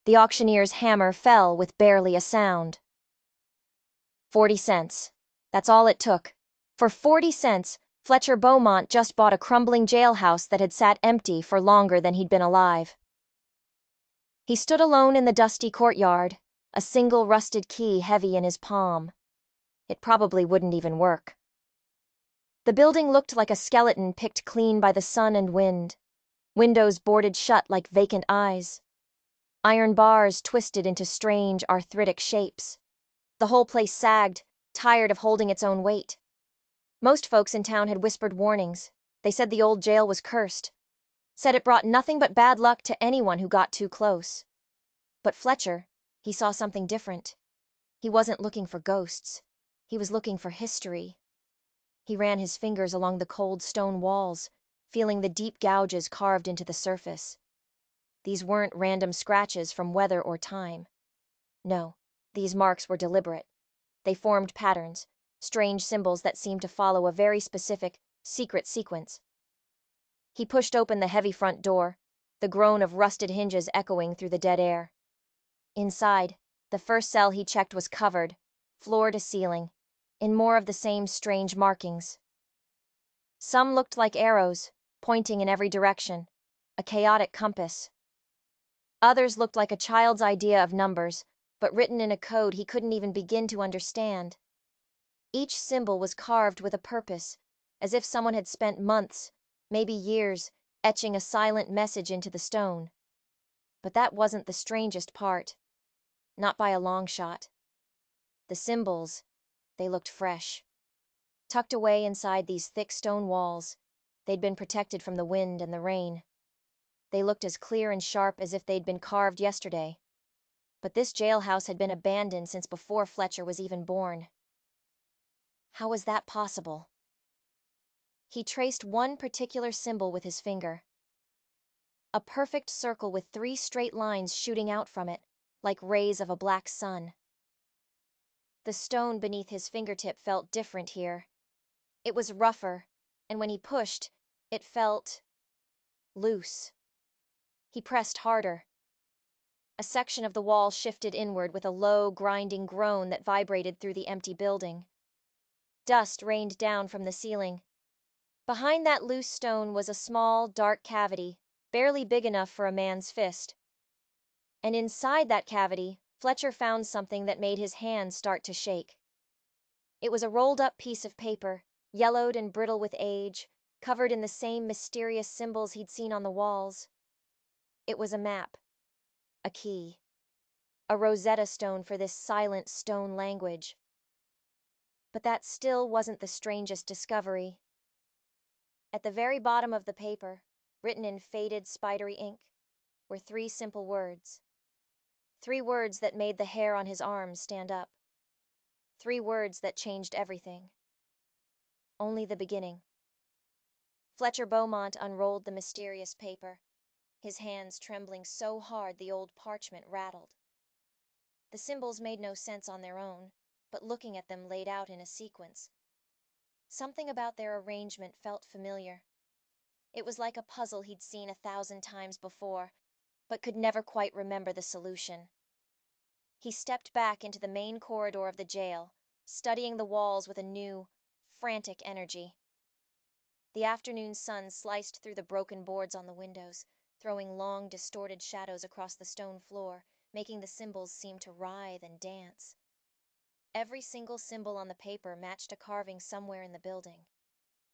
The auctioneer's hammer fell with barely a sound. 40 cents. That's all it took. For 40 cents, Fletcher Beaumont just bought a crumbling jailhouse that had sat empty for longer than he'd been alive. He stood alone in the dusty courtyard, a single rusted key heavy in his palm. It probably wouldn't even work. The building looked like a skeleton picked clean by the sun and wind. Windows boarded shut like vacant eyes. Iron bars twisted into strange, arthritic shapes. The whole place sagged, tired of holding its own weight. Most folks in town had whispered warnings. They said the old jail was cursed. Said it brought nothing but bad luck to anyone who got too close. But Fletcher, he saw something different. He wasn't looking for ghosts. He was looking for history. He ran his fingers along the cold stone walls, feeling the deep gouges carved into the surface. These weren't random scratches from weather or time. No, these marks were deliberate. They formed patterns, strange symbols that seemed to follow a very specific, secret sequence. He pushed open the heavy front door, the groan of rusted hinges echoing through the dead air. Inside, the first cell he checked was covered, floor to ceiling, in more of the same strange markings. Some looked like arrows, pointing in every direction, a chaotic compass. Others looked like a child's idea of numbers, but written in a code he couldn't even begin to understand. Each symbol was carved with a purpose, as if someone had spent months, maybe years, etching a silent message into the stone. But that wasn't the strangest part. Not by a long shot. The symbols, they looked fresh. Tucked away inside these thick stone walls, they'd been protected from the wind and the rain. They looked as clear and sharp as if they'd been carved yesterday. But this jailhouse had been abandoned since before Fletcher was even born. How was that possible? He traced one particular symbol with his finger. A perfect circle with 3 straight lines shooting out from it, like rays of a black sun. The stone beneath his fingertip felt different here. It was rougher, and when he pushed, it felt loose. He pressed harder. A section of the wall shifted inward with a low, grinding groan that vibrated through the empty building. Dust rained down from the ceiling. Behind that loose stone was a small, dark cavity, barely big enough for a man's fist. And inside that cavity, Fletcher found something that made his hands start to shake. It was a rolled-up piece of paper, yellowed and brittle with age, covered in the same mysterious symbols he'd seen on the walls. It was a map. A key. A Rosetta Stone for this silent stone language. But that still wasn't the strangest discovery. At the very bottom of the paper, written in faded, spidery ink, were 3 simple words. 3 words that made the hair on his arms stand up. 3 words that changed everything. Only the beginning. Fletcher Beaumont unrolled the mysterious paper, his hands trembling so hard the old parchment rattled. The symbols made no sense on their own, but looking at them laid out in a sequence. Something about their arrangement felt familiar. It was like a puzzle he'd seen 1,000 times before, but could never quite remember the solution. He stepped back into the main corridor of the jail, studying the walls with a new, frantic energy. The afternoon sun sliced through the broken boards on the windows, throwing long, distorted shadows across the stone floor, making the symbols seem to writhe and dance. Every single symbol on the paper matched a carving somewhere in the building.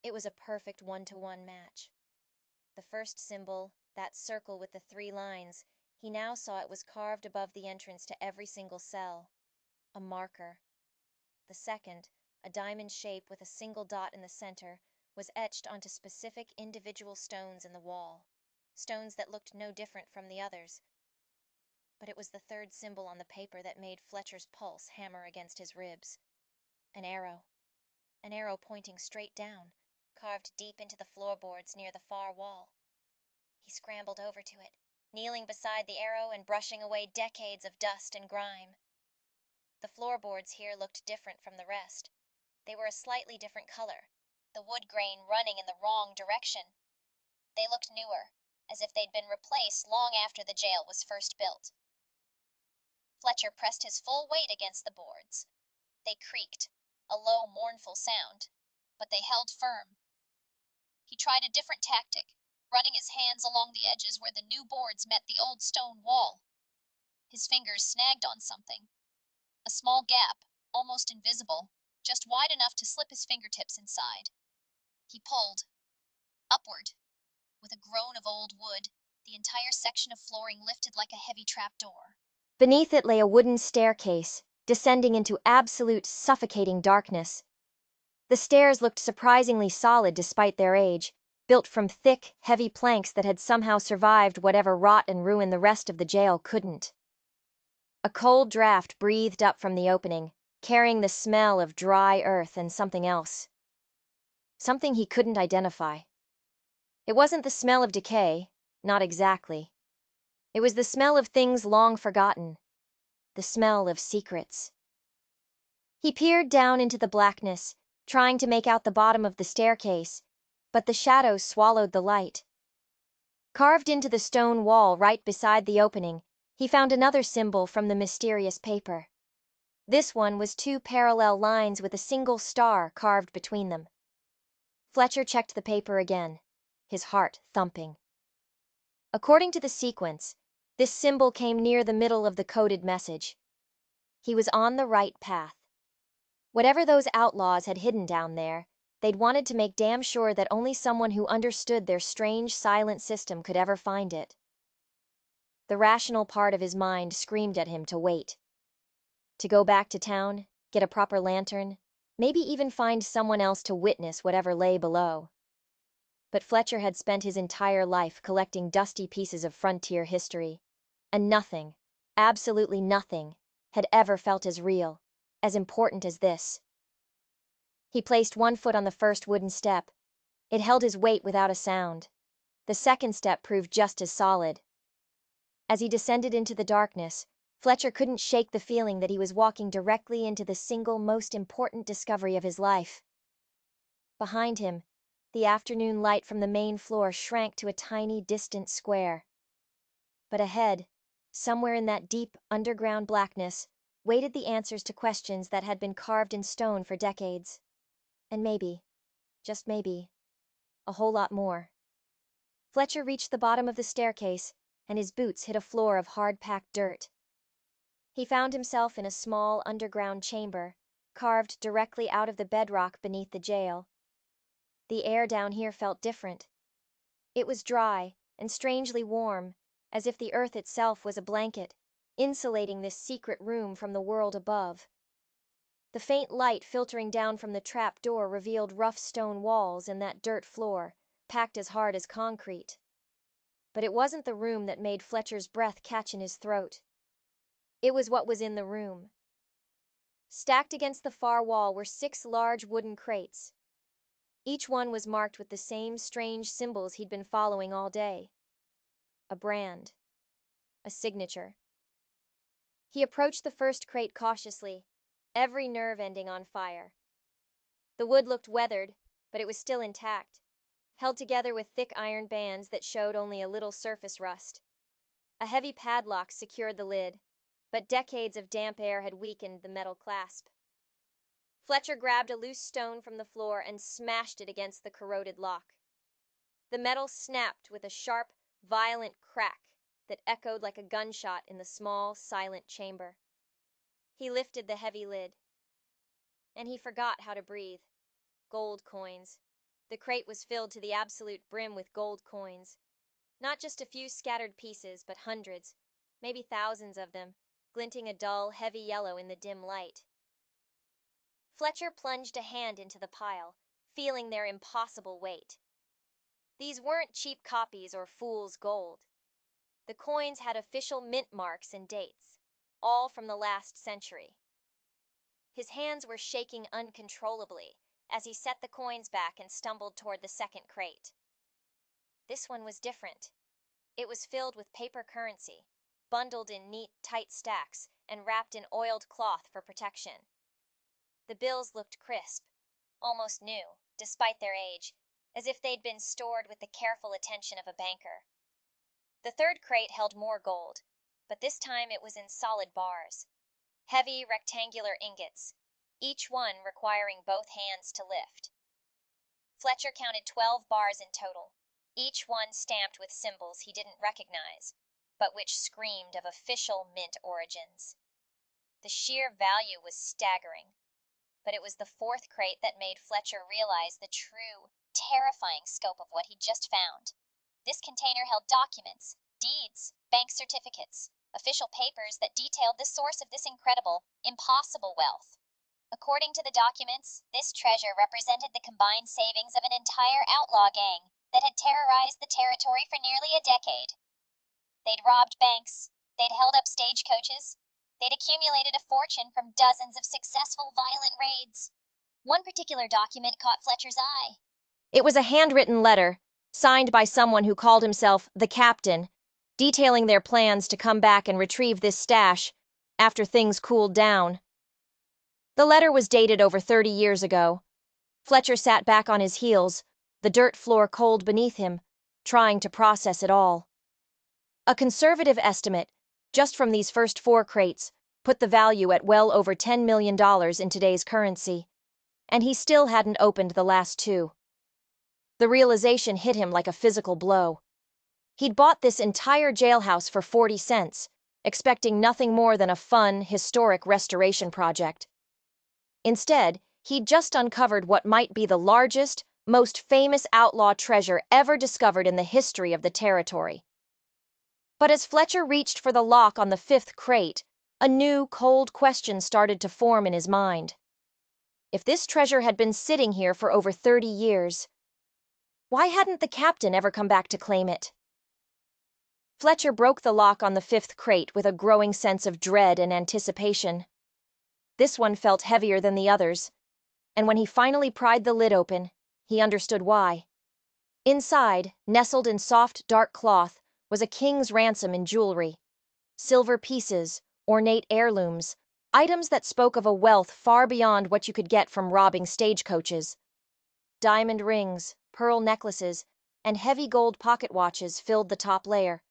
It was a perfect 1-to-1 match. The first symbol, that circle with the 3 lines, he now saw it was carved above the entrance to every single cell. A marker. The second, a diamond shape with a single dot in the center, was etched onto specific individual stones in the wall. Stones that looked no different from the others. But it was the third symbol on the paper that made Fletcher's pulse hammer against his ribs. An arrow. An arrow pointing straight down, carved deep into the floorboards near the far wall. He scrambled over to it, kneeling beside the arrow and brushing away decades of dust and grime. The floorboards here looked different from the rest. They were a slightly different color, the wood grain running in the wrong direction. They looked newer, as if they'd been replaced long after the jail was first built. Fletcher pressed his full weight against the boards. They creaked, a low, mournful sound, but they held firm. He tried a different tactic, running his hands along the edges where the new boards met the old stone wall. His fingers snagged on something. A small gap, almost invisible, just wide enough to slip his fingertips inside. He pulled. Upward. With a groan of old wood, the entire section of flooring lifted like a heavy trapdoor. Beneath it lay a wooden staircase, descending into absolute suffocating darkness. The stairs looked surprisingly solid despite their age, built from thick, heavy planks that had somehow survived whatever rot and ruin the rest of the jail couldn't. A cold draft breathed up from the opening, carrying the smell of dry earth and something else. Something he couldn't identify. It wasn't the smell of decay, not exactly. It was the smell of things long forgotten. The smell of secrets. He peered down into the blackness, trying to make out the bottom of the staircase, but the shadows swallowed the light. Carved into the stone wall right beside the opening, he found another symbol from the mysterious paper. This one was two parallel lines with a single star carved between them. Fletcher checked the paper again, his heart thumping. According to the sequence, this symbol came near the middle of the coded message. He was on the right path. Whatever those outlaws had hidden down there, they'd wanted to make damn sure that only someone who understood their strange silent system could ever find it. The rational part of his mind screamed at him to wait. To go back to town, get a proper lantern, maybe even find someone else to witness whatever lay below. But Fletcher had spent his entire life collecting dusty pieces of frontier history, and nothing, absolutely nothing, had ever felt as real, as important as this. He placed one foot on the first wooden step. It held his weight without a sound. The second step proved just as solid. As he descended into the darkness, Fletcher couldn't shake the feeling that he was walking directly into the single most important discovery of his life. Behind him, the afternoon light from the main floor shrank to a tiny, distant square. But ahead, somewhere in that deep, underground blackness, waited the answers to questions that had been carved in stone for decades. And maybe, just maybe, a whole lot more. Fletcher reached the bottom of the staircase, and his boots hit a floor of hard-packed dirt. He found himself in a small underground chamber, carved directly out of the bedrock beneath the jail. The air down here felt different. It was dry and strangely warm, as if the earth itself was a blanket, insulating this secret room from the world above. The faint light filtering down from the trap door revealed rough stone walls and that dirt floor, packed as hard as concrete. But it wasn't the room that made Fletcher's breath catch in his throat. It was what was in the room. Stacked against the far wall were 6 large wooden crates. Each one was marked with the same strange symbols he'd been following all day. A brand. A signature. He approached the first crate cautiously, every nerve ending on fire. The wood looked weathered, but it was still intact, held together with thick iron bands that showed only a little surface rust. A heavy padlock secured the lid, but decades of damp air had weakened the metal clasp. Fletcher grabbed a loose stone from the floor and smashed it against the corroded lock. The metal snapped with a sharp, violent crack that echoed like a gunshot in the small, silent chamber. He lifted the heavy lid. And he forgot how to breathe. Gold coins. The crate was filled to the absolute brim with gold coins. Not just a few scattered pieces, but hundreds, maybe thousands of them, glinting a dull, heavy yellow in the dim light. Fletcher plunged a hand into the pile, feeling their impossible weight. These weren't cheap copies or fool's gold. The coins had official mint marks and dates, all from the last century. His hands were shaking uncontrollably as he set the coins back and stumbled toward the second crate. This one was different. It was filled with paper currency, bundled in neat, tight stacks and wrapped in oiled cloth for protection. The bills looked crisp, almost new, despite their age, as if they'd been stored with the careful attention of a banker. The third crate held more gold, but this time it was in solid bars. Heavy rectangular ingots, each one requiring both hands to lift. Fletcher counted 12 bars in total, each one stamped with symbols he didn't recognize, but which screamed of official mint origins. The sheer value was staggering, but it was the fourth crate that made Fletcher realize the true, terrifying scope of what he'd just found. This container held documents, deeds, bank certificates, official papers that detailed the source of this incredible, impossible wealth. According to the documents, this treasure represented the combined savings of an entire outlaw gang that had terrorized the territory for nearly a decade. They'd robbed banks, they'd held up stagecoaches, they'd accumulated a fortune from dozens of successful violent raids. One particular document caught Fletcher's eye. It was a handwritten letter, signed by someone who called himself the Captain, detailing their plans to come back and retrieve this stash after things cooled down. The letter was dated over 30 years ago. Fletcher sat back on his heels, the dirt floor cold beneath him, trying to process it all. A conservative estimate, just from these first 4 crates, put the value at well over $10 million in today's currency, and he still hadn't opened the last 2. The realization hit him like a physical blow. He'd bought this entire jailhouse for 40 cents, expecting nothing more than a fun, historic restoration project. Instead, he'd just uncovered what might be the largest, most famous outlaw treasure ever discovered in the history of the territory. But as Fletcher reached for the lock on the 5th crate, a new, cold question started to form in his mind. If this treasure had been sitting here for over 30 years, why hadn't the Captain ever come back to claim it? Fletcher broke the lock on the 5th crate with a growing sense of dread and anticipation. This one felt heavier than the others, and when he finally pried the lid open, he understood why. Inside, nestled in soft, dark cloth, was a king's ransom in jewelry. Silver pieces, ornate heirlooms, items that spoke of a wealth far beyond what you could get from robbing stagecoaches. Diamond rings, pearl necklaces, and heavy gold pocket watches filled the top layer.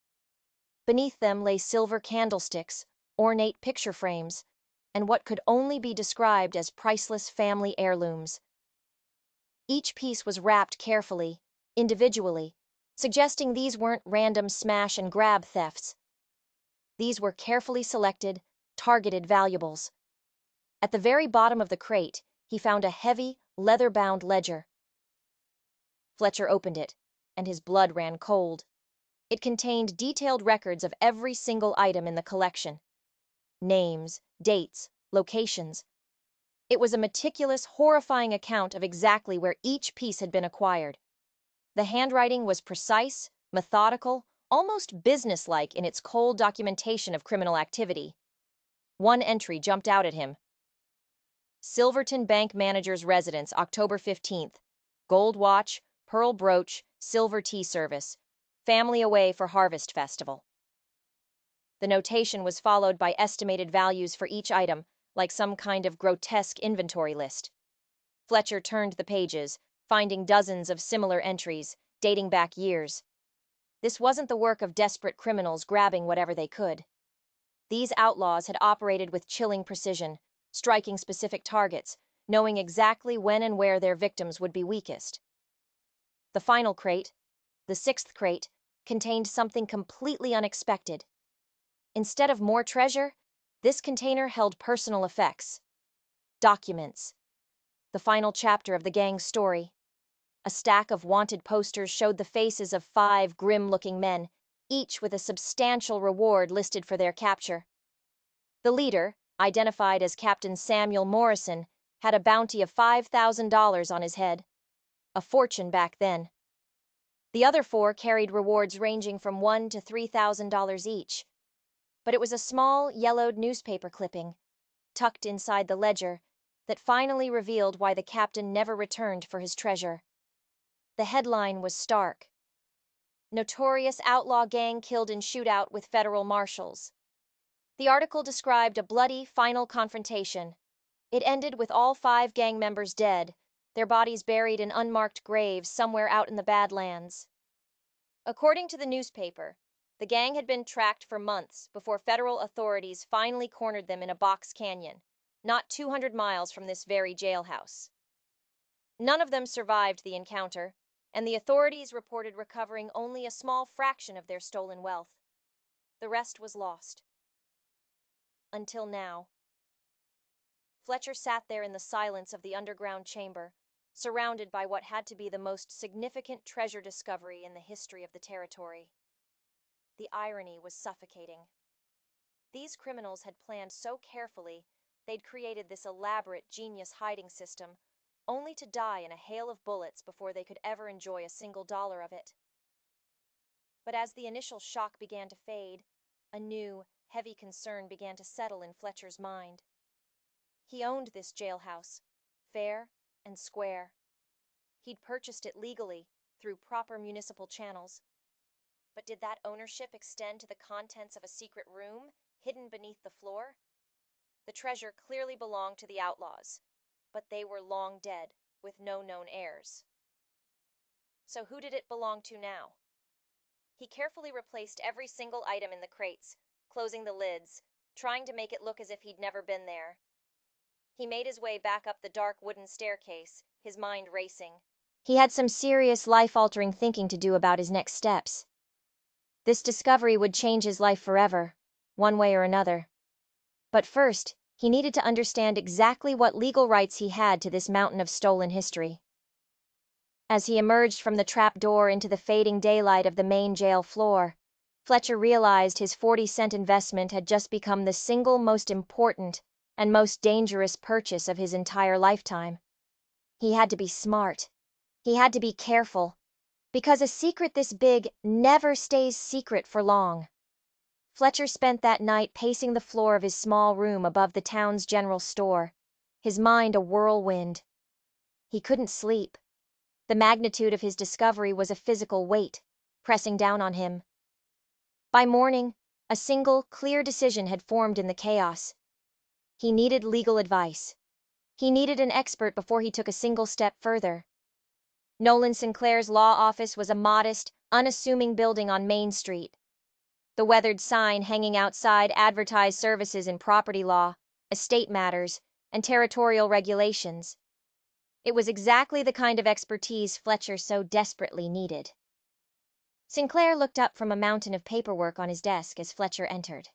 Beneath them lay silver candlesticks, ornate picture frames, and what could only be described as priceless family heirlooms. Each piece was wrapped carefully, individually, suggesting these weren't random smash and grab thefts. These were carefully selected, targeted valuables. At the very bottom of the crate, he found a heavy, leather-bound ledger. Fletcher opened it, and his blood ran cold. It contained detailed records of every single item in the collection. Names, dates, locations. It was a meticulous, horrifying account of exactly where each piece had been acquired. The handwriting was precise, methodical, almost businesslike in its cold documentation of criminal activity. One entry jumped out at him. Silverton Bank Manager's Residence, October 15th. Gold watch, pearl brooch, silver tea service. Family away for Harvest Festival. The notation was followed by estimated values for each item, like some kind of grotesque inventory list. Fletcher turned the pages, finding dozens of similar entries, dating back years. This wasn't the work of desperate criminals grabbing whatever they could. These outlaws had operated with chilling precision, striking specific targets, knowing exactly when and where their victims would be weakest. The final crate, the 6th crate, contained something completely unexpected. Instead of more treasure, this container held personal effects. Documents. The final chapter of the gang's story. A stack of wanted posters showed the faces of 5 grim-looking men, each with a substantial reward listed for their capture. The leader, identified as Captain Samuel Morrison, had a bounty of $5,000 on his head. A fortune back then. The other 4 carried rewards ranging from $1,000 to $3,000 each. But it was a small, yellowed newspaper clipping, tucked inside the ledger, that finally revealed why the captain never returned for his treasure. The headline was stark. Notorious outlaw gang killed in shootout with federal marshals. The article described a bloody, final confrontation. It ended with all 5 gang members dead, their bodies buried in unmarked graves somewhere out in the Badlands. According to the newspaper, The gang had been tracked for months before federal authorities finally cornered them in a box canyon, not 200 miles from this very jailhouse. None of them survived the encounter, and the authorities reported recovering only a small fraction of their stolen wealth. The rest was lost. Until now. Fletcher sat there in the silence of the underground chamber, surrounded by what had to be the most significant treasure discovery in the history of the territory. The irony was suffocating. These criminals had planned so carefully, they'd created this elaborate, genius hiding system, only to die in a hail of bullets before they could ever enjoy a single dollar of it. But as the initial shock began to fade, a new, heavy concern began to settle in Fletcher's mind. He owned this jailhouse, fair and square. He'd purchased it legally, through proper municipal channels. But did that ownership extend to the contents of a secret room, hidden beneath the floor? The treasure clearly belonged to the Outlaws, but they were long dead, with no known heirs. So who did it belong to now? He carefully replaced every single item in the crates, closing the lids, trying to make it look as if he'd never been there. He made his way back up the dark wooden staircase, his mind racing. He had some serious life-altering thinking to do about his next steps. This discovery would change his life forever, one way or another. But first, he needed to understand exactly what legal rights he had to this mountain of stolen history. As he emerged from the trap door into the fading daylight of the main jail floor, Fletcher realized his 40-cent investment had just become the single most important and most dangerous purchase of his entire lifetime. He had to be smart. He had to be careful, because a secret this big never stays secret for long. Fletcher spent that night pacing the floor of his small room above the town's general store, his mind a whirlwind. He couldn't sleep. The magnitude of his discovery was a physical weight, pressing down on him. By morning, a single, clear decision had formed in the chaos. He needed legal advice. He needed an expert before he took a single step further. Nolan Sinclair's law office was a modest, unassuming building on Main Street. The weathered sign hanging outside advertised services in property law, estate matters, and territorial regulations. It was exactly the kind of expertise Fletcher so desperately needed. Sinclair looked up from a mountain of paperwork on his desk as Fletcher entered.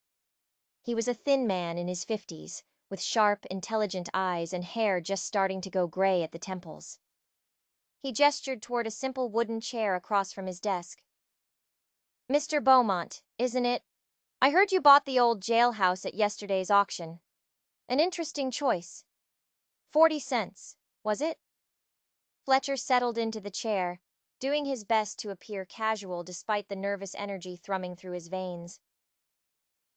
He was a thin man in his 50s, with sharp, intelligent eyes and hair just starting to go gray at the temples. He gestured toward a simple wooden chair across from his desk. "Mr. Beaumont, isn't it? I heard you bought the old jailhouse at yesterday's auction. An interesting choice. 40 cents, was it?" Fletcher settled into the chair, doing his best to appear casual despite the nervous energy thrumming through his veins.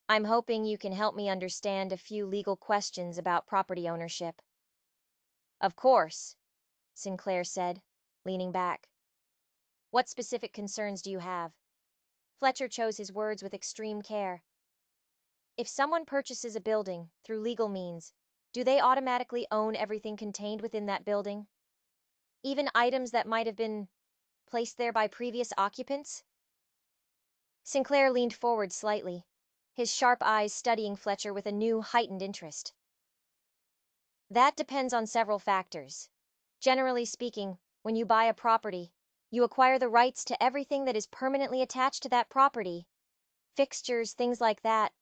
"I'm hoping you can help me understand a few legal questions about property ownership." "Of course," Sinclair said, leaning back. "What specific concerns do you have?" Fletcher chose his words with extreme care. "If someone purchases a building through legal means, do they automatically own everything contained within that building? Even items that might have been placed there by previous occupants?" Sinclair leaned forward slightly, his sharp eyes studying Fletcher with a new, heightened interest. "That depends on several factors. Generally speaking, when you buy a property, you acquire the rights to everything that is permanently attached to that property. Fixtures, things like that.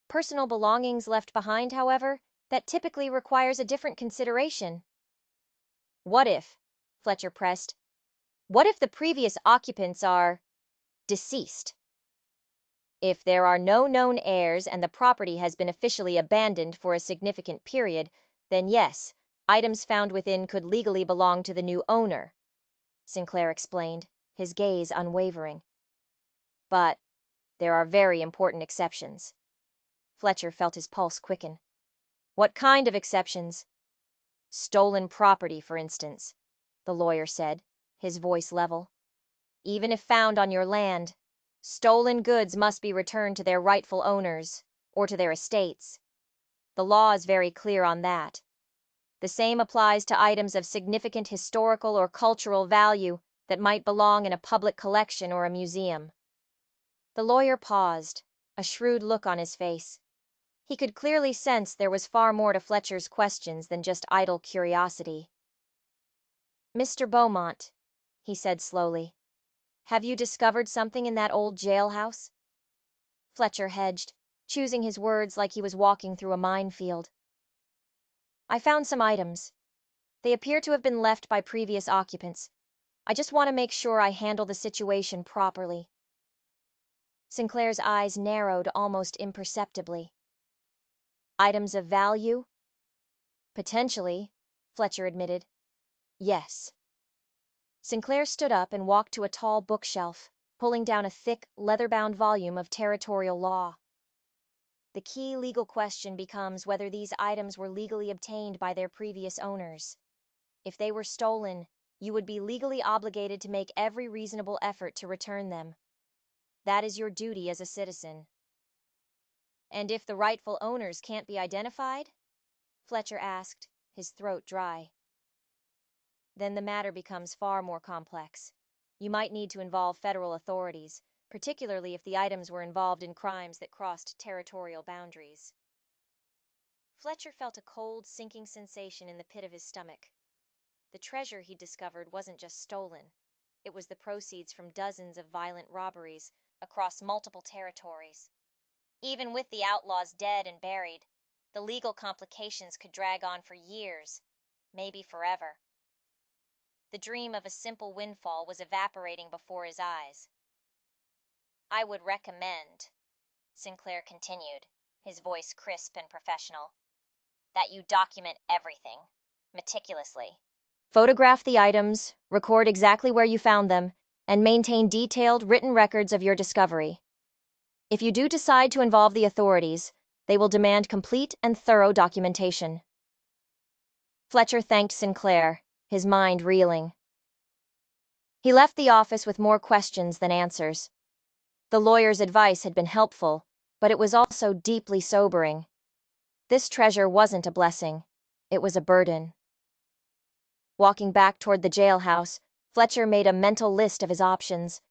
Personal belongings left behind, however, that typically requires a different consideration." "What if," Fletcher pressed, "what if the previous occupants are deceased?" "If there are no known heirs and the property has been officially abandoned for a significant period, then yes, items found within could legally belong to the new owner," Sinclair explained, his gaze unwavering. "But there are very important exceptions." Fletcher felt his pulse quicken. "What kind of exceptions?" "Stolen property, for instance," the lawyer said, his voice level. "Even if found on your land, stolen goods must be returned to their rightful owners, or to their estates. The law is very clear on that. The same applies to items of significant historical or cultural value that might belong in a public collection or a museum." The lawyer paused, a shrewd look on his face. He could clearly sense there was far more to Fletcher's questions than just idle curiosity. "Mr. Beaumont," he said slowly, "have you discovered something in that old jailhouse?" Fletcher hedged, choosing his words like he was walking through a minefield. "I found some items. They appear to have been left by previous occupants. I just want to make sure I handle the situation properly." Sinclair's eyes narrowed almost imperceptibly. "Items of value?" "Potentially," Fletcher admitted. "Yes." Sinclair stood up and walked to a tall bookshelf, pulling down a thick, leather-bound volume of territorial law. "The key legal question becomes whether these items were legally obtained by their previous owners. If they were stolen, you would be legally obligated to make every reasonable effort to return them. That is your duty as a citizen." "And if the rightful owners can't be identified?" Fletcher asked, his throat dry. "Then the matter becomes far more complex. You might need to involve federal authorities, particularly if the items were involved in crimes that crossed territorial boundaries." Fletcher felt a cold, sinking sensation in the pit of his stomach. The treasure he discovered wasn't just stolen. It was the proceeds from dozens of violent robberies across multiple territories. Even with the outlaws dead and buried, the legal complications could drag on for years, maybe forever. The dream of a simple windfall was evaporating before his eyes. "I would recommend," Sinclair continued, his voice crisp and professional, "that you document everything, meticulously. Photograph the items, record exactly where you found them, and maintain detailed written records of your discovery. If you do decide to involve the authorities, they will demand complete and thorough documentation." Fletcher thanked Sinclair, his mind reeling. He left the office with more questions than answers. The lawyer's advice had been helpful, but it was also deeply sobering. This treasure wasn't a blessing, it was a burden. Walking back toward the jailhouse, Fletcher made a mental list of his options.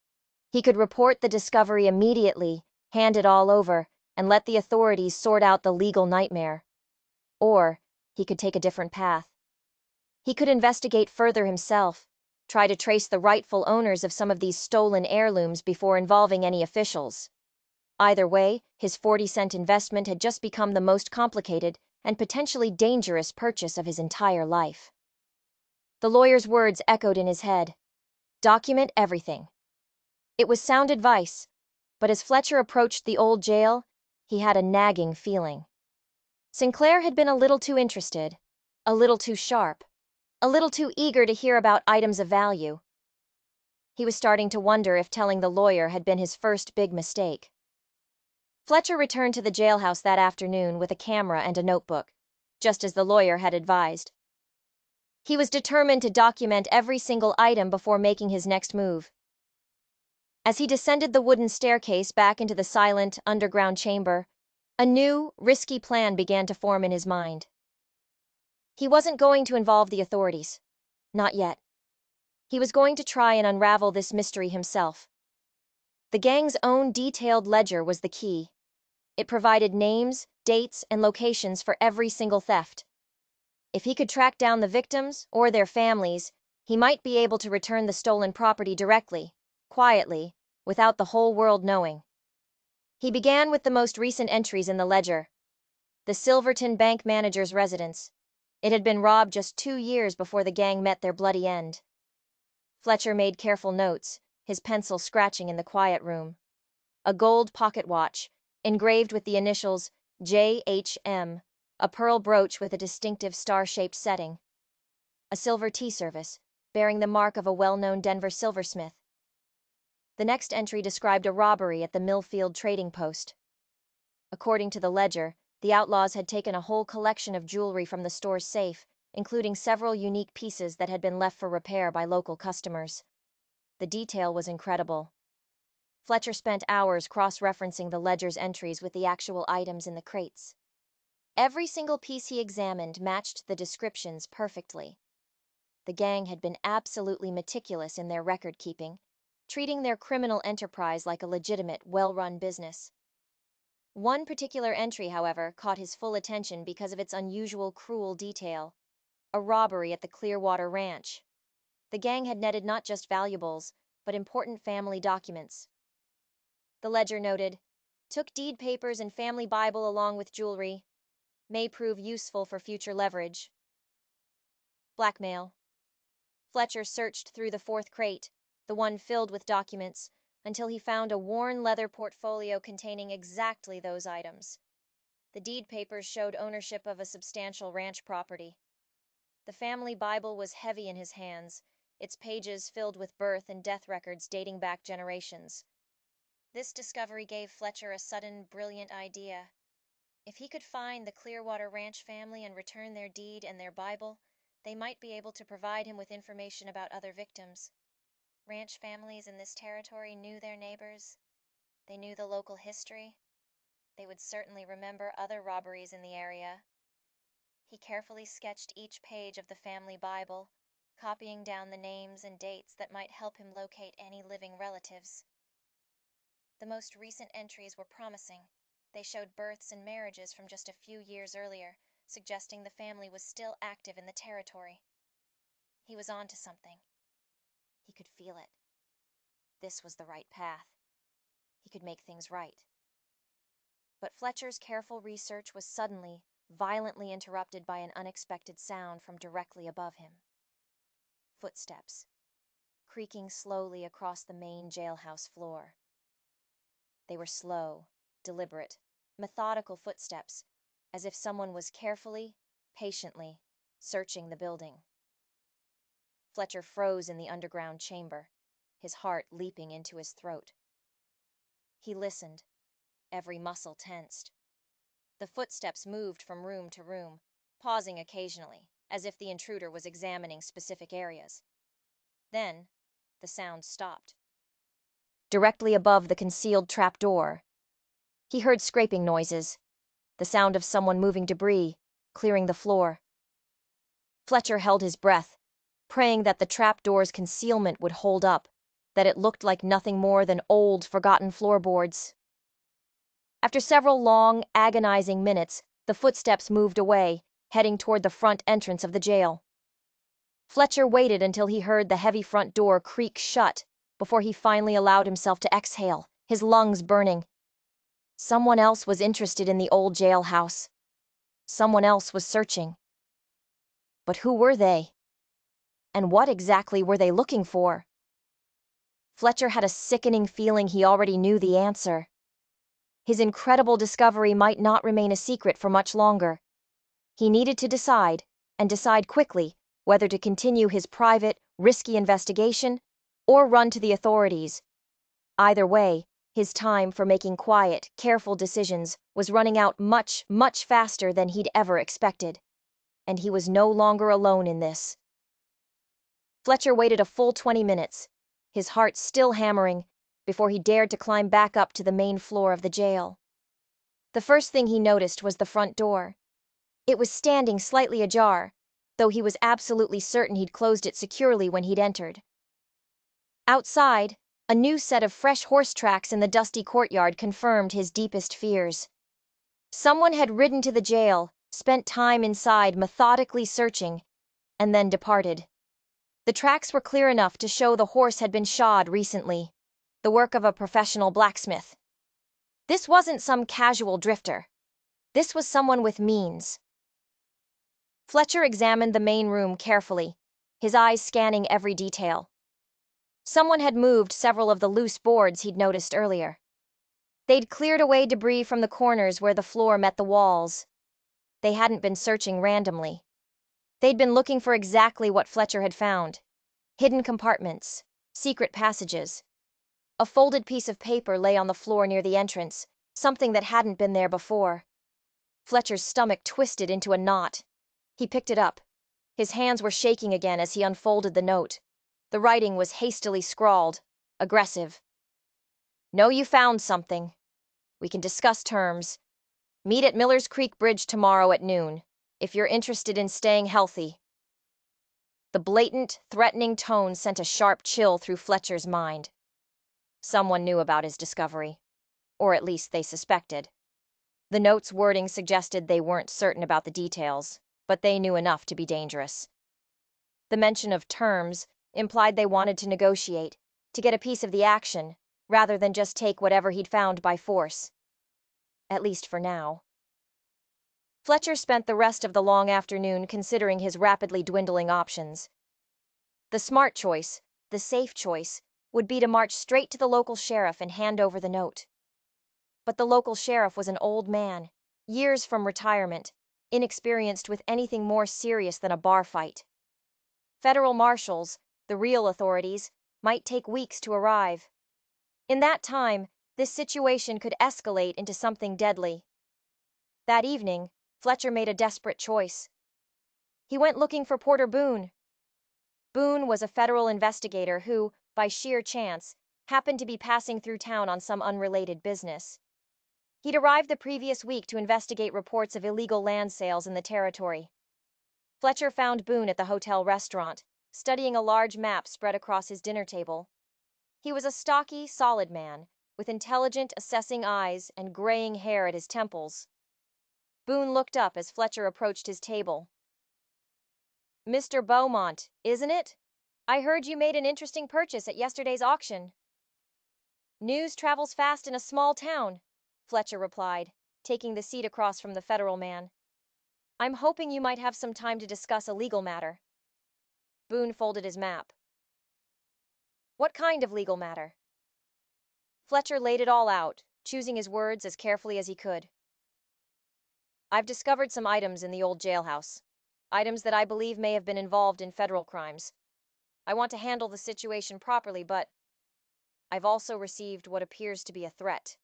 He could report the discovery immediately, hand it all over, and let the authorities sort out the legal nightmare. Or he could take a different path. He could investigate further himself, try to trace the rightful owners of some of these stolen heirlooms before involving any officials. Either way, his 40-cent investment had just become the most complicated and potentially dangerous purchase of his entire life. The lawyer's words echoed in his head. Document everything. It was sound advice, but as Fletcher approached the old jail, he had a nagging feeling. Sinclair had been a little too interested, a little too sharp, a little too eager to hear about items of value. He was starting to wonder if telling the lawyer had been his first big mistake. Fletcher returned to the jailhouse that afternoon with a camera and a notebook, just as the lawyer had advised. He was determined to document every single item before making his next move. As he descended the wooden staircase back into the silent, underground chamber, a new, risky plan began to form in his mind. He wasn't going to involve the authorities. Not yet. He was going to try and unravel this mystery himself. The gang's own detailed ledger was the key. It provided names, dates, and locations for every single theft. If he could track down the victims or their families, he might be able to return the stolen property directly, quietly, without the whole world knowing. He began with the most recent entries in the ledger. The Silverton bank manager's residence. It had been robbed just 2 years before the gang met their bloody end. Fletcher made careful notes, his pencil scratching in the quiet room. A gold pocket watch, engraved with the initials JHM, a pearl brooch with a distinctive star-shaped setting. A silver tea service, bearing the mark of a well-known Denver silversmith. The next entry described a robbery at the Millfield trading post. According to the ledger, the outlaws had taken a whole collection of jewelry from the store's safe, including several unique pieces that had been left for repair by local customers. The detail was incredible. Fletcher spent hours cross-referencing the ledger's entries with the actual items in the crates. Every single piece he examined matched the descriptions perfectly. The gang had been absolutely meticulous in their record-keeping, treating their criminal enterprise like a legitimate, well-run business. One particular entry, however, caught his full attention because of its unusual, cruel detail: a robbery at the Clearwater Ranch. The gang had netted not just valuables, but important family documents. The ledger noted, "Took deed papers and family Bible along with jewelry. May prove useful for future leverage." Blackmail. Fletcher searched through the fourth crate, the one filled with documents, until he found a worn leather portfolio containing exactly those items. The deed papers showed ownership of a substantial ranch property. The family Bible was heavy in his hands, its pages filled with birth and death records dating back generations. This discovery gave Fletcher a sudden, brilliant idea. If he could find the Clearwater Ranch family and return their deed and their Bible, they might be able to provide him with information about other victims. Ranch families in this territory knew their neighbors. They knew the local history. They would certainly remember other robberies in the area. He carefully sketched each page of the family Bible, copying down the names and dates that might help him locate any living relatives. The most recent entries were promising. They showed births and marriages from just a few years earlier, suggesting the family was still active in the territory. He was on to something. He could feel it. This was the right path. He could make things right. But Fletcher's careful research was suddenly, violently interrupted by an unexpected sound from directly above him. Footsteps, creaking slowly across the main jailhouse floor. They were slow, deliberate, methodical footsteps, as if someone was carefully, patiently, searching the building. Fletcher froze in the underground chamber, his heart leaping into his throat. He listened, every muscle tensed. The footsteps moved from room to room, pausing occasionally, as if the intruder was examining specific areas. Then, the sound stopped. Directly above the concealed trapdoor, he heard scraping noises, the sound of someone moving debris, clearing the floor. Fletcher held his breath, praying that the trapdoor's concealment would hold up, that it looked like nothing more than old, forgotten floorboards. After several long, agonizing minutes, the footsteps moved away, heading toward the front entrance of the jail. Fletcher waited until he heard the heavy front door creak shut before he finally allowed himself to exhale, his lungs burning. Someone else was interested in the old jailhouse. Someone else was searching. But who were they? And what exactly were they looking for? Fletcher had a sickening feeling he already knew the answer. His incredible discovery might not remain a secret for much longer. He needed to decide, and decide quickly, whether to continue his private, risky investigation or run to the authorities. Either way, his time for making quiet, careful decisions was running out much, much faster than he'd ever expected. And he was no longer alone in this. Fletcher waited a full 20 minutes, his heart still hammering, before he dared to climb back up to the main floor of the jail. The first thing he noticed was the front door. It was standing slightly ajar, though he was absolutely certain he'd closed it securely when he'd entered. Outside, a new set of fresh horse tracks in the dusty courtyard confirmed his deepest fears. Someone had ridden to the jail, spent time inside methodically searching, and then departed. The tracks were clear enough to show the horse had been shod recently, the work of a professional blacksmith. This wasn't some casual drifter. This was someone with means. Fletcher examined the main room carefully, his eyes scanning every detail. Someone had moved several of the loose boards he'd noticed earlier. They'd cleared away debris from the corners where the floor met the walls. They hadn't been searching randomly. They'd been looking for exactly what Fletcher had found: hidden compartments, secret passages. A folded piece of paper lay on the floor near the entrance, something that hadn't been there before. Fletcher's stomach twisted into a knot. He picked it up. His hands were shaking again as he unfolded the note. The writing was hastily scrawled, aggressive. "Know you found something. We can discuss terms. Meet at Miller's Creek Bridge tomorrow at noon, if you're interested in staying healthy." The blatant, threatening tone sent a sharp chill through Fletcher's mind. Someone knew about his discovery, or at least they suspected. The note's wording suggested they weren't certain about the details, but they knew enough to be dangerous. The mention of terms implied they wanted to negotiate, to get a piece of the action, rather than just take whatever he'd found by force. At least for now. Fletcher spent the rest of the long afternoon considering his rapidly dwindling options. The smart choice, the safe choice, would be to march straight to the local sheriff and hand over the note. But the local sheriff was an old man, years from retirement, inexperienced with anything more serious than a bar fight. Federal marshals, the real authorities, might take weeks to arrive. In that time, this situation could escalate into something deadly. That evening, Fletcher made a desperate choice. He went looking for Porter Boone. Boone was a federal investigator who, by sheer chance, happened to be passing through town on some unrelated business. He'd arrived the previous week to investigate reports of illegal land sales in the territory. Fletcher found Boone at the hotel restaurant, studying a large map spread across his dinner table. He was a stocky, solid man, with intelligent, assessing eyes and graying hair at his temples. Boone looked up as Fletcher approached his table. "Mr. Beaumont, isn't it? I heard you made an interesting purchase at yesterday's auction." "News travels fast in a small town," Fletcher replied, taking the seat across from the federal man. "I'm hoping you might have some time to discuss a legal matter." Boone folded his map. "What kind of legal matter?" Fletcher laid it all out, choosing his words as carefully as he could. "I've discovered some items in the old jailhouse. Items that I believe may have been involved in federal crimes. I want to handle the situation properly, but I've also received what appears to be a threat."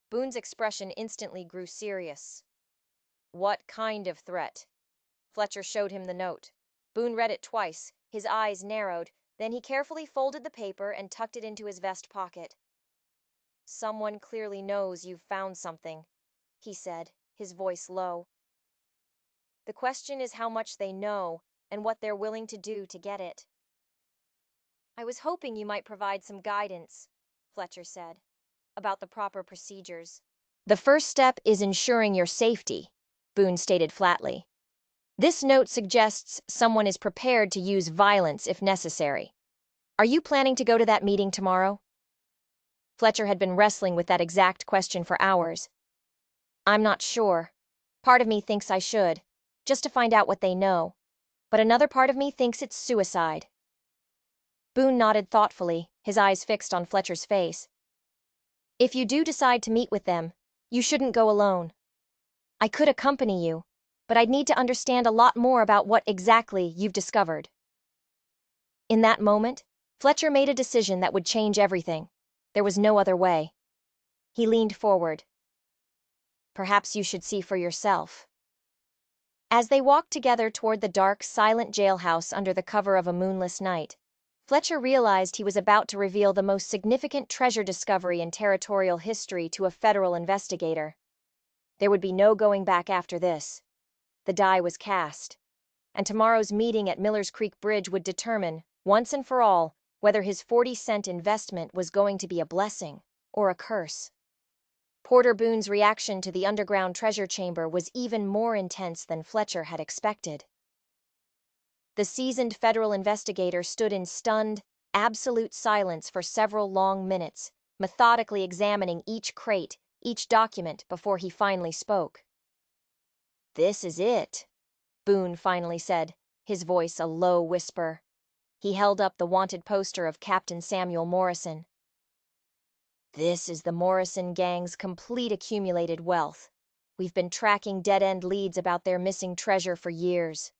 Boone's expression instantly grew serious. "What kind of threat?" Fletcher showed him the note. Boone read it twice, his eyes narrowed, then he carefully folded the paper and tucked it into his vest pocket. "Someone clearly knows you've found something," he said, his voice low. "The question is how much they know and what they're willing to do to get it." "I was hoping you might provide some guidance," Fletcher said, "about the proper procedures." "The first step is ensuring your safety," Boone stated flatly. "This note suggests someone is prepared to use violence if necessary. Are you planning to go to that meeting tomorrow?" Fletcher had been wrestling with that exact question for hours. "I'm not sure. Part of me thinks I should, just to find out what they know. But another part of me thinks it's suicide." Boone nodded thoughtfully, his eyes fixed on Fletcher's face. "If you do decide to meet with them, you shouldn't go alone. I could accompany you, but I'd need to understand a lot more about what exactly you've discovered." In that moment, Fletcher made a decision that would change everything. There was no other way. He leaned forward. "Perhaps you should see for yourself." As they walked together toward the dark, silent jailhouse under the cover of a moonless night, Fletcher realized he was about to reveal the most significant treasure discovery in territorial history to a federal investigator. There would be no going back after this. The die was cast, and tomorrow's meeting at Miller's Creek Bridge would determine, once and for all, whether his 40-cent investment was going to be a blessing or a curse. Porter Boone's reaction to the underground treasure chamber was even more intense than Fletcher had expected. The seasoned federal investigator stood in stunned, absolute silence for several long minutes, methodically examining each crate, each document before he finally spoke. "This is it," Boone finally said, his voice a low whisper. He held up the wanted poster of Captain Samuel Morrison. "This is the Morrison gang's complete accumulated wealth. We've been tracking dead-end leads about their missing treasure for years.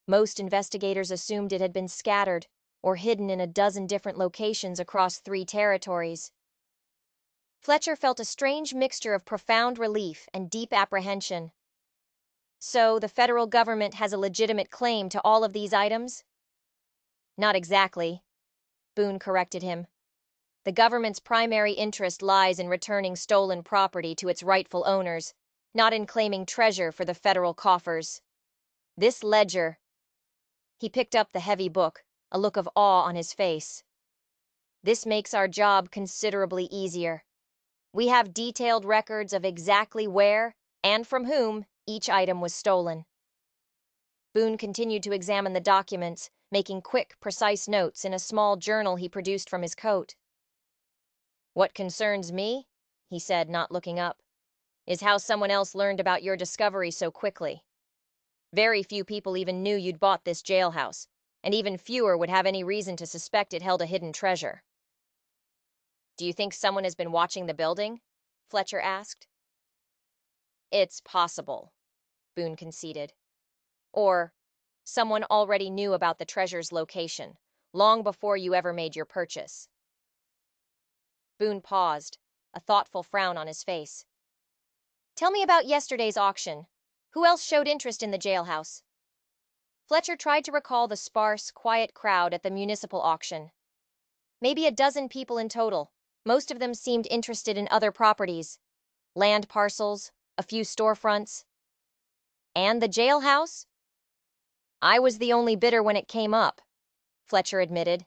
Most investigators assumed it had been scattered or hidden in a dozen different locations across 3 territories." Fletcher felt a strange mixture of profound relief and deep apprehension. "So the federal government has a legitimate claim to all of these items?" "Not exactly," Boone corrected him. "The government's primary interest lies in returning stolen property to its rightful owners, not in claiming treasure for the federal coffers. This ledger—" He picked up the heavy book, a look of awe on his face. This makes our job considerably easier. We have detailed records of exactly where and from whom each item was stolen. Boone continued to examine the documents, making quick, precise notes in a small journal he produced from his coat. "What concerns me," he said, not looking up, "is how someone else learned about your discovery so quickly. Very few people even knew you'd bought this jailhouse, and even fewer would have any reason to suspect it held a hidden treasure." "Do you think someone has been watching the building?" Fletcher asked. "It's possible," Boone conceded. "Or someone already knew about the treasure's location, long before you ever made your purchase." Boone paused, a thoughtful frown on his face. "Tell me about yesterday's auction. Who else showed interest in the jailhouse?" Fletcher tried to recall the sparse, quiet crowd at the municipal auction. Maybe a dozen people in total. Most of them seemed interested in other properties. Land parcels, a few storefronts. "And the jailhouse?" "I was the only bidder when it came up," Fletcher admitted.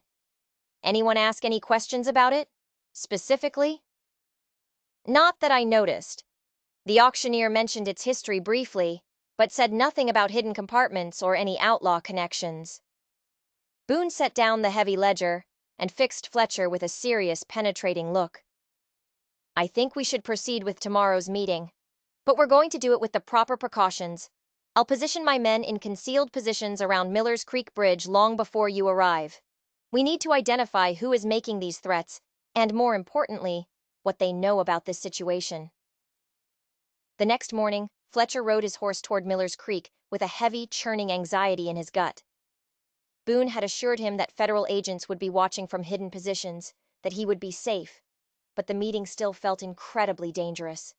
"Anyone ask any questions about it? Specifically?" "Not that I noticed. The auctioneer mentioned its history briefly, but said nothing about hidden compartments or any outlaw connections." Boone set down the heavy ledger and fixed Fletcher with a serious, penetrating look. "I think we should proceed with tomorrow's meeting, but we're going to do it with the proper precautions. I'll position my men in concealed positions around Miller's Creek Bridge long before you arrive. We need to identify who is making these threats, and more importantly, what they know about this situation." The next morning, Fletcher rode his horse toward Miller's Creek with a heavy, churning anxiety in his gut. Boone had assured him that federal agents would be watching from hidden positions, that he would be safe, but the meeting still felt incredibly dangerous.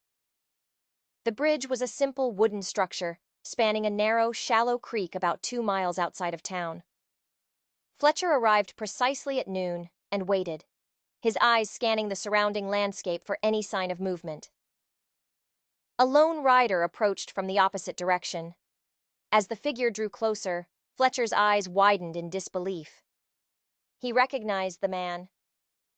The bridge was a simple wooden structure, spanning a narrow, shallow creek about 2 miles outside of town. Fletcher arrived precisely at noon and waited, his eyes scanning the surrounding landscape for any sign of movement. A lone rider approached from the opposite direction. As the figure drew closer, Fletcher's eyes widened in disbelief. He recognized the man.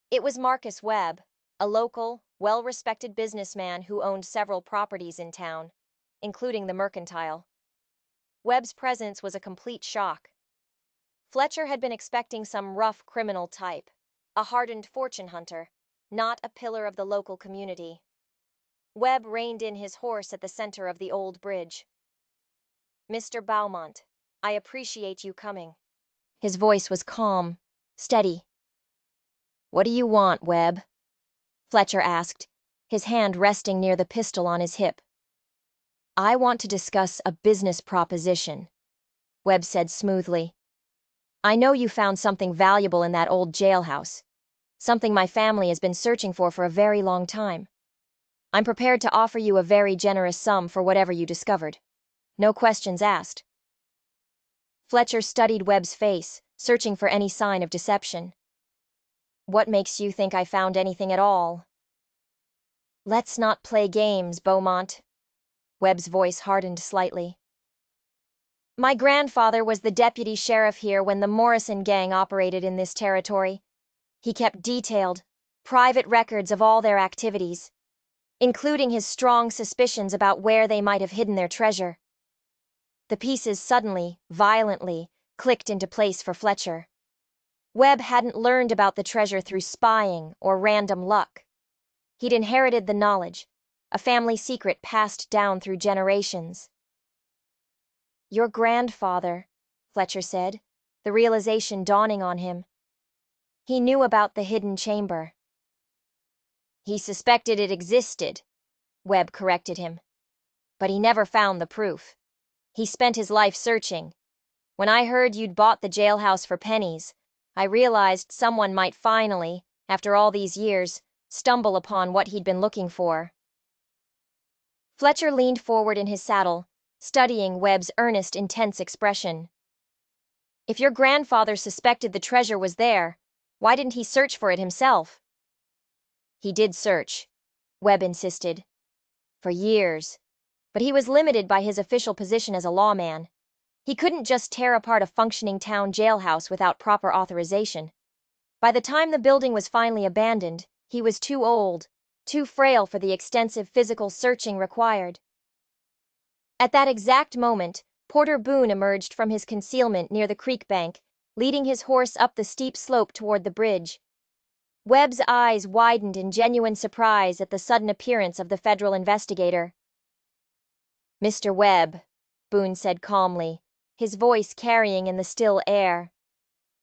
It was Marcus Webb, a local, well-respected businessman who owned several properties in town, including the Mercantile. Webb's presence was a complete shock. Fletcher had been expecting some rough criminal type, a hardened fortune hunter, not a pillar of the local community. Webb reined in his horse at the center of the old bridge. "Mr. Beaumont, I appreciate you coming." His voice was calm, steady. "What do you want, Webb?" Fletcher asked, his hand resting near the pistol on his hip. "I want to discuss a business proposition," Webb said smoothly. "I know you found something valuable in that old jailhouse, something my family has been searching for a very long time. I'm prepared to offer you a very generous sum for whatever you discovered. No questions asked." Fletcher studied Webb's face, searching for any sign of deception. "What makes you think I found anything at all?" "Let's not play games, Beaumont." Webb's voice hardened slightly. "My grandfather was the deputy sheriff here when the Morrison gang operated in this territory. He kept detailed, private records of all their activities, including his strong suspicions about where they might have hidden their treasure." The pieces suddenly, violently, clicked into place for Fletcher. Webb hadn't learned about the treasure through spying or random luck. He'd inherited the knowledge, a family secret passed down through generations. "Your grandfather," Fletcher said, the realization dawning on him. "He knew about the hidden chamber." "He suspected it existed," Webb corrected him. "But he never found the proof. He spent his life searching. When I heard you'd bought the jailhouse for pennies, I realized someone might finally, after all these years, stumble upon what he'd been looking for." Fletcher leaned forward in his saddle, studying Webb's earnest, intense expression. "If your grandfather suspected the treasure was there, why didn't he search for it himself?" "He did search," Webb insisted. "For years. But he was limited by his official position as a lawman. He couldn't just tear apart a functioning town jailhouse without proper authorization. By the time the building was finally abandoned, he was too old, too frail for the extensive physical searching required. At that exact moment, Porter Boone emerged from his concealment near the creek bank, leading his horse up the steep slope toward the bridge. Webb's eyes widened in genuine surprise at the sudden appearance of the federal investigator. "Mr. Webb," Boone said calmly, his voice carrying in the still air,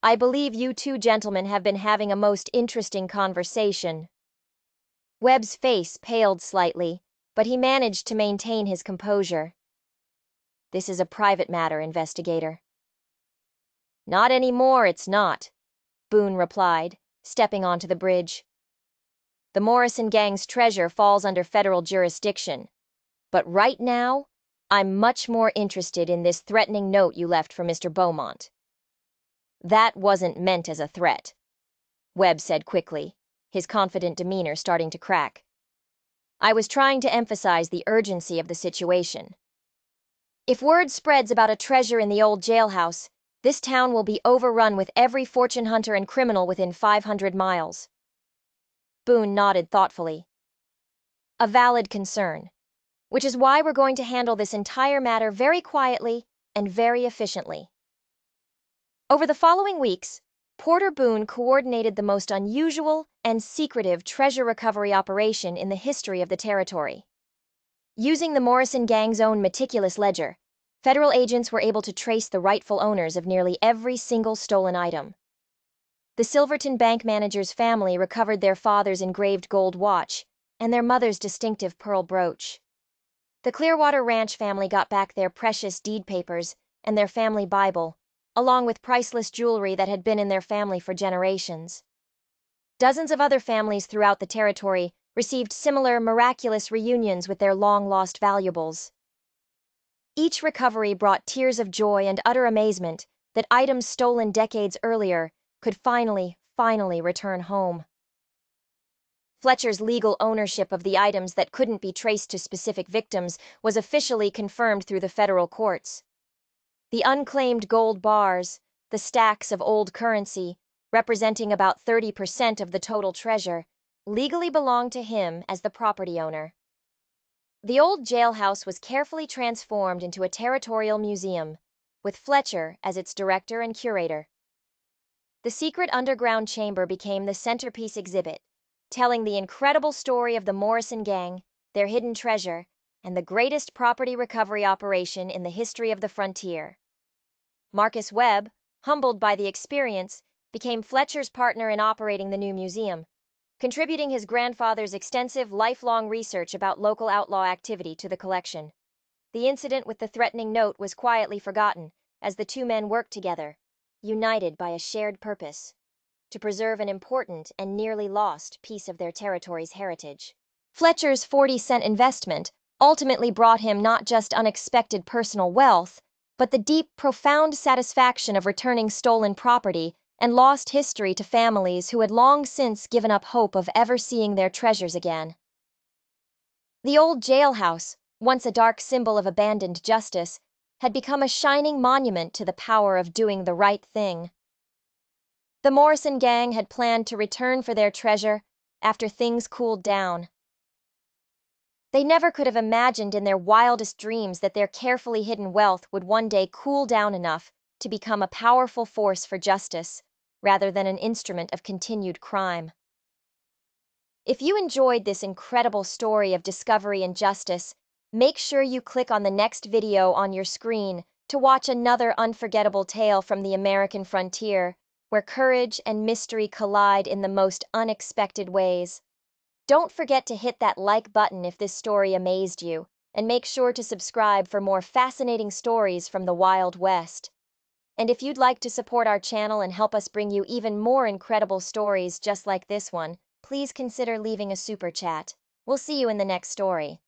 "I believe you two gentlemen have been having a most interesting conversation." Webb's face paled slightly, but he managed to maintain his composure. "This is a private matter, investigator." "Not anymore, it's not," Boone replied, stepping onto the bridge. "The Morrison gang's treasure falls under federal jurisdiction. But right now, I'm much more interested in this threatening note you left for Mr. Beaumont." "That wasn't meant as a threat," Webb said quickly, his confident demeanor starting to crack. "I was trying to emphasize the urgency of the situation. If word spreads about a treasure in the old jailhouse, this town will be overrun with every fortune hunter and criminal within 500 miles. Boone nodded thoughtfully. "A valid concern, which is why we're going to handle this entire matter very quietly and very efficiently." Over the following weeks, Porter Boone coordinated the most unusual and secretive treasure recovery operation in the history of the territory. Using the Morrison gang's own meticulous ledger, federal agents were able to trace the rightful owners of nearly every single stolen item. The Silverton bank manager's family recovered their father's engraved gold watch and their mother's distinctive pearl brooch. The Clearwater Ranch family got back their precious deed papers and their family Bible, along with priceless jewelry that had been in their family for generations. Dozens of other families throughout the territory received similar miraculous reunions with their long-lost valuables. Each recovery brought tears of joy and utter amazement that items stolen decades earlier could finally return home. Fletcher's legal ownership of the items that couldn't be traced to specific victims was officially confirmed through the federal courts. The unclaimed gold bars, the stacks of old currency, representing about 30% of the total treasure, legally belonged to him as the property owner. The old jailhouse was carefully transformed into a territorial museum, with Fletcher as its director and curator. The secret underground chamber became the centerpiece exhibit, telling the incredible story of the Morrison gang, their hidden treasure, and the greatest property recovery operation in the history of the frontier. Marcus Webb, humbled by the experience, became Fletcher's partner in operating the new museum, contributing his grandfather's extensive lifelong research about local outlaw activity to the collection. The incident with the threatening note was quietly forgotten as the two men worked together, united by a shared purpose: to preserve an important and nearly lost piece of their territory's heritage. Fletcher's 40-cent investment ultimately brought him not just unexpected personal wealth, but the deep, profound satisfaction of returning stolen property and lost history to families who had long since given up hope of ever seeing their treasures again. The old jailhouse, once a dark symbol of abandoned justice, had become a shining monument to the power of doing the right thing. The Morrison gang had planned to return for their treasure after things cooled down. They never could have imagined in their wildest dreams that their carefully hidden wealth would one day cool down enough to become a powerful force for justice, rather than an instrument of continued crime. If you enjoyed this incredible story of discovery and justice, make sure you click on the next video on your screen to watch another unforgettable tale from the American frontier, where courage and mystery collide in the most unexpected ways. Don't forget to hit that like button if this story amazed you, and make sure to subscribe for more fascinating stories from the Wild West. And if you'd like to support our channel and help us bring you even more incredible stories just like this one, please consider leaving a super chat. We'll see you in the next story.